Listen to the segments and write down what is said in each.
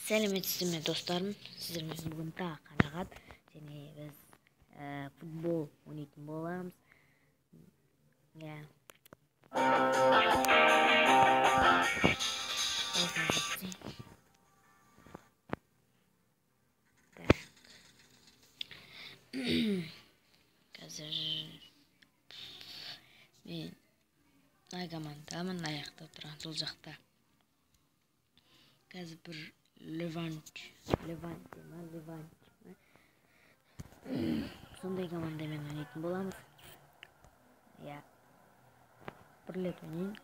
Сәлеметсіздер ме достарым, сіздермен бүгін тағы қанағат және біз футбол ойнайтын боламыз. Иә. Қазір мен командамын, аяқта тұрған сол жақта. Қазір бір Левант сондай командамен ойнайтын боламыз. Иә. Бір рет ойнайын.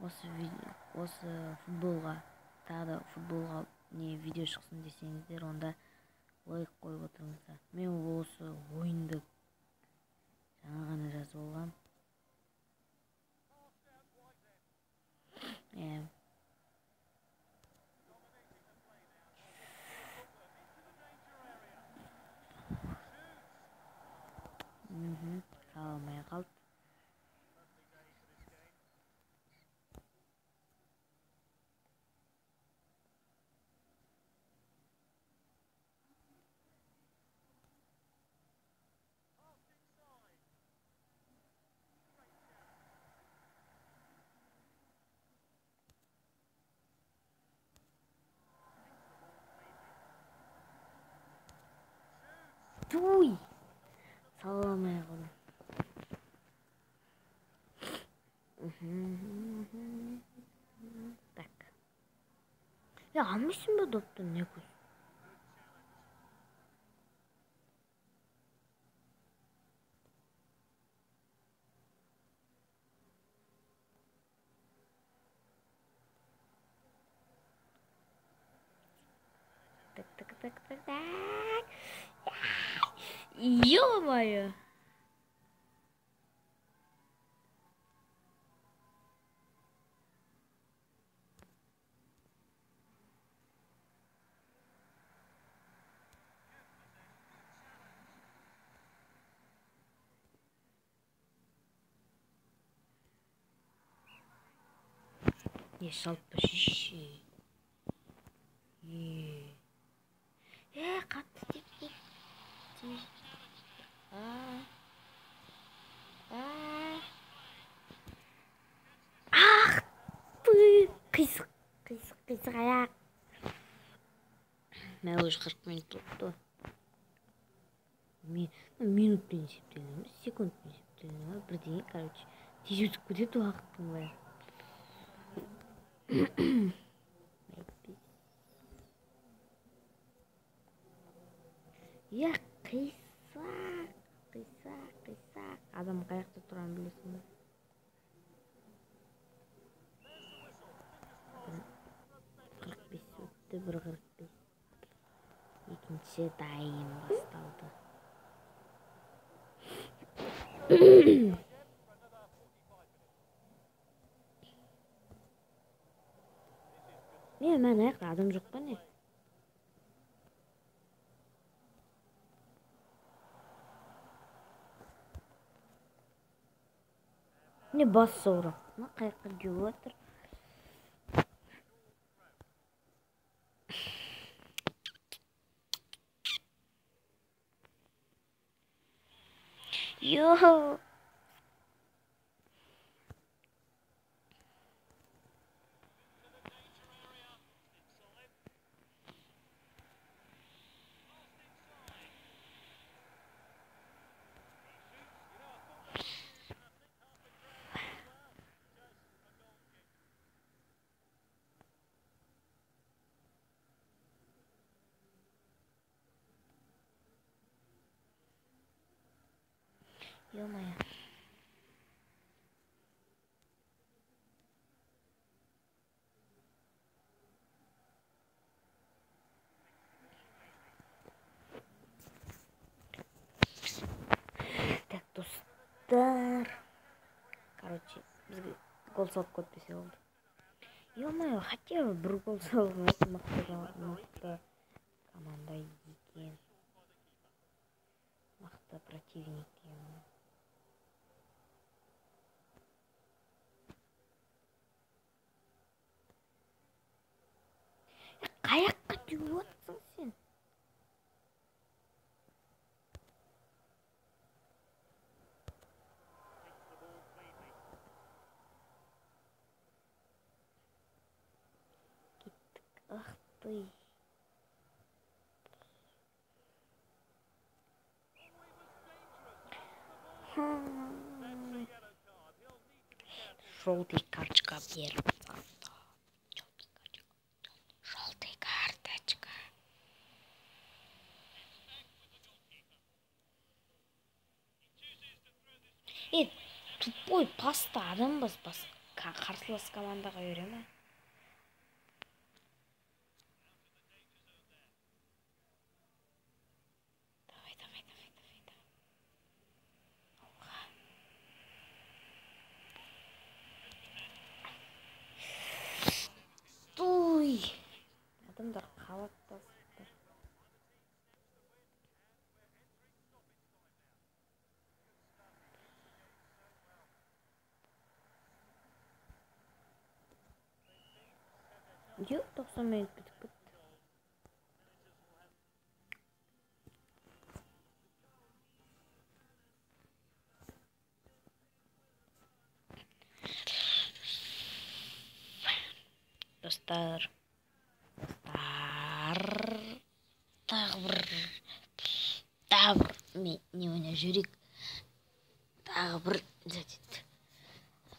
Осы футболға, тағы да футболға не видео шықсын десеңіздер, онда лайк қойып отырыңыздар. Мен осы ойынды жаңа ғана жазып алғам. Қалмай қалды. Туй! Саламай қалды. Так. Ya almışsın bu doktor ne kuz? Tak. Ё-моё! Не шалпы шиши. Қатты деп. Ах ты! Қисық аяқ. Мен уже 40 минут oldu. Минутпен есептелінеміз, секундпен есептелінеміз, бірдеңе, короче. Тез өтіп кетеді уақыттың бәрі. Я қисақ. Адам қаяқта тұрған білесің бе? Өтті, 1:45. Екінші тайм басталды. Мен аяқта адам жоқ па не? Не бас сауырап. Қаяққа кеуіп отыр. Йо! Ё-моё. Так, достар. Короче, бізге гол салып кетпесе болды. Ё-моё, хотя бы бір гол салған мықты команда екен. Мықты противник екен. Тый. Желтый карточка беру. Желтая карточка. Тупой паста адамбыз бас. Қарсылас командаға бере ма? Давай. Туй. Адамдар қабаттасып. Yok, 90 minut bitip bitti. Dostlar. Тағы бір не ойнап жүрейік. Тағы бір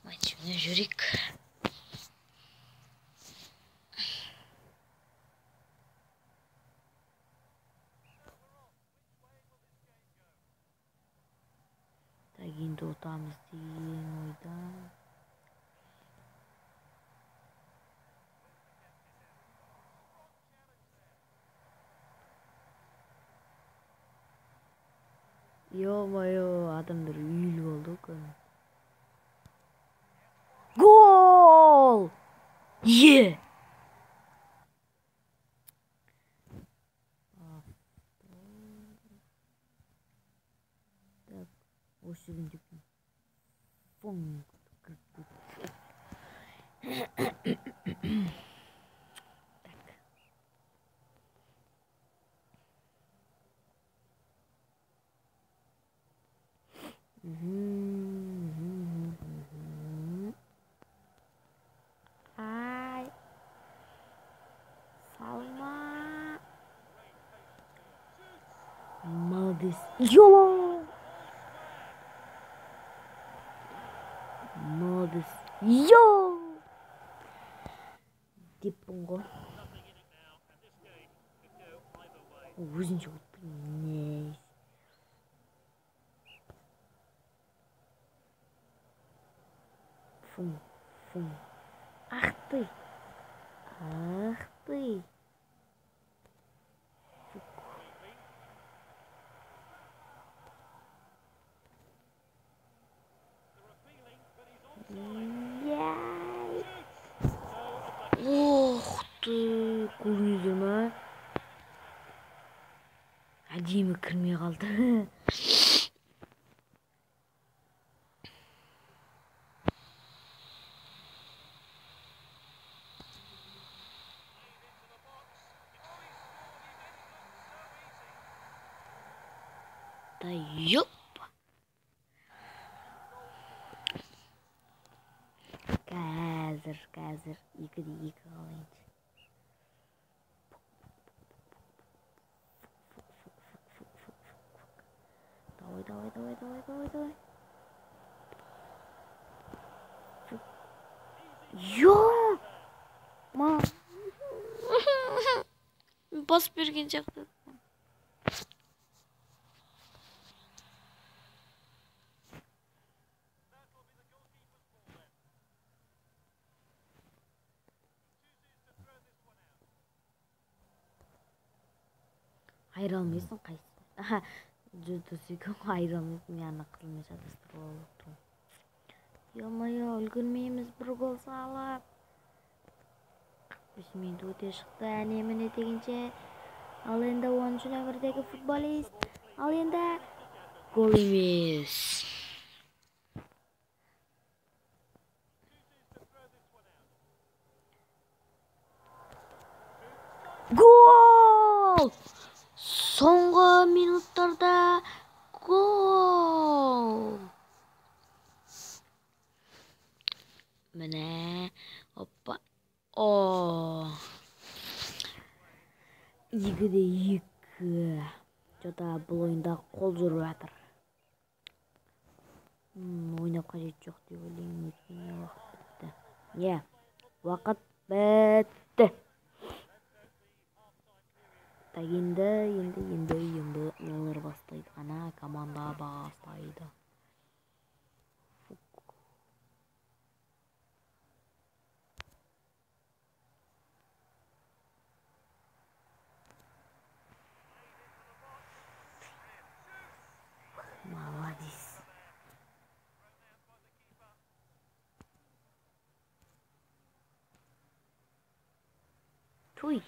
матч ойнап жүрейік. Енді отамыз деген ойда. Ё-моё, адамдар үйлі болды екен. Гол! Е! Так, осы күнде фон Ай. Салма. Молодец. Йо! Молодец. Йо! Деппін ғой. Өзінше өтпейін. Фум. Ах ты. Ох ты, көрдіңіздер ма? Әдемі кірмей қалды. Да ёп. Қазір 2-2 қалайыншы. Давай. Йо! Ма! Бас берген жақты. Айыра алмайсың қайсы? Жүдісігі айыра алмайсың, яғына қылмай шатастырып алып тұрмын. Ё-моё, үлгірмейміз, бір гол салып. 45 минут өте шықты, әне-міне дегенше. Ал енді 10-ші нөмірдегі футболист. Ал енді гол емес. Гол! Соңғы минуттарда гол! Міне, опа. О! 2-де 2. Жота бұл ойында қол жүріп жатыр. Ойнап қажет жоқ деп ойлаймын, өйткені уақыт бітті. Уақыт бітті. Енді олар бастайды. Ана команда бастайды. Молодец. Туй.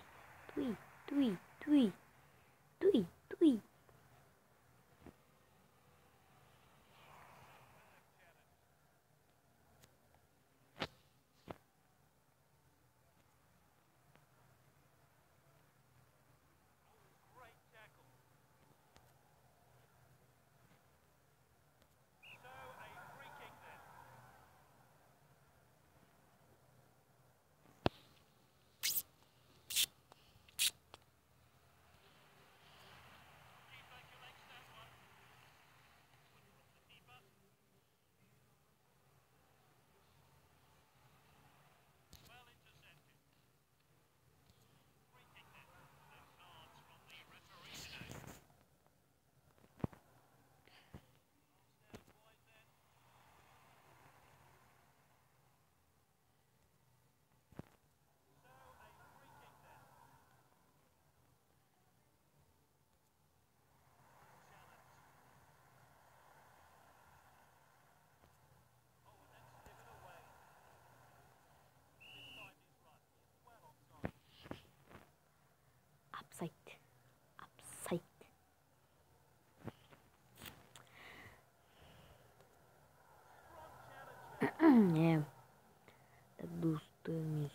Апсайт. Так, достар, мен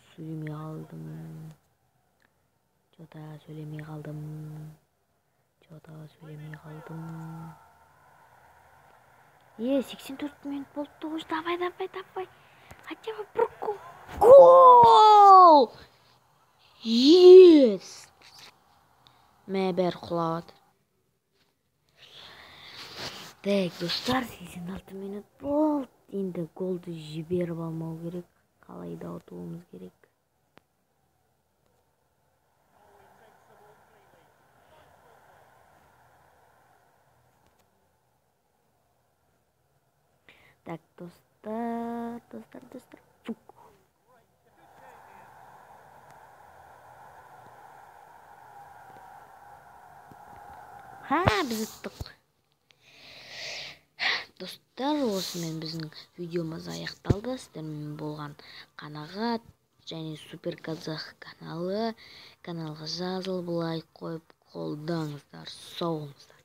сөйлемей қалдым. Жота сөйлемей қалдым. 84 минут болды ғой. Давай. Хотя бы бір гол. Yes. Мә бәрі құлап. Так, достар, 86 минут болды. Енді голды жіберіп алмау керек. Қалай да ұтуымыз керек. Так, достар. Біз ұттық. Достар, осымен біздің видеомыз аяқталды. Сіздермен болған қанағат және Супер Казах каналға жазылып лайк қойып қолдаңыздар. Сау болыңыздар.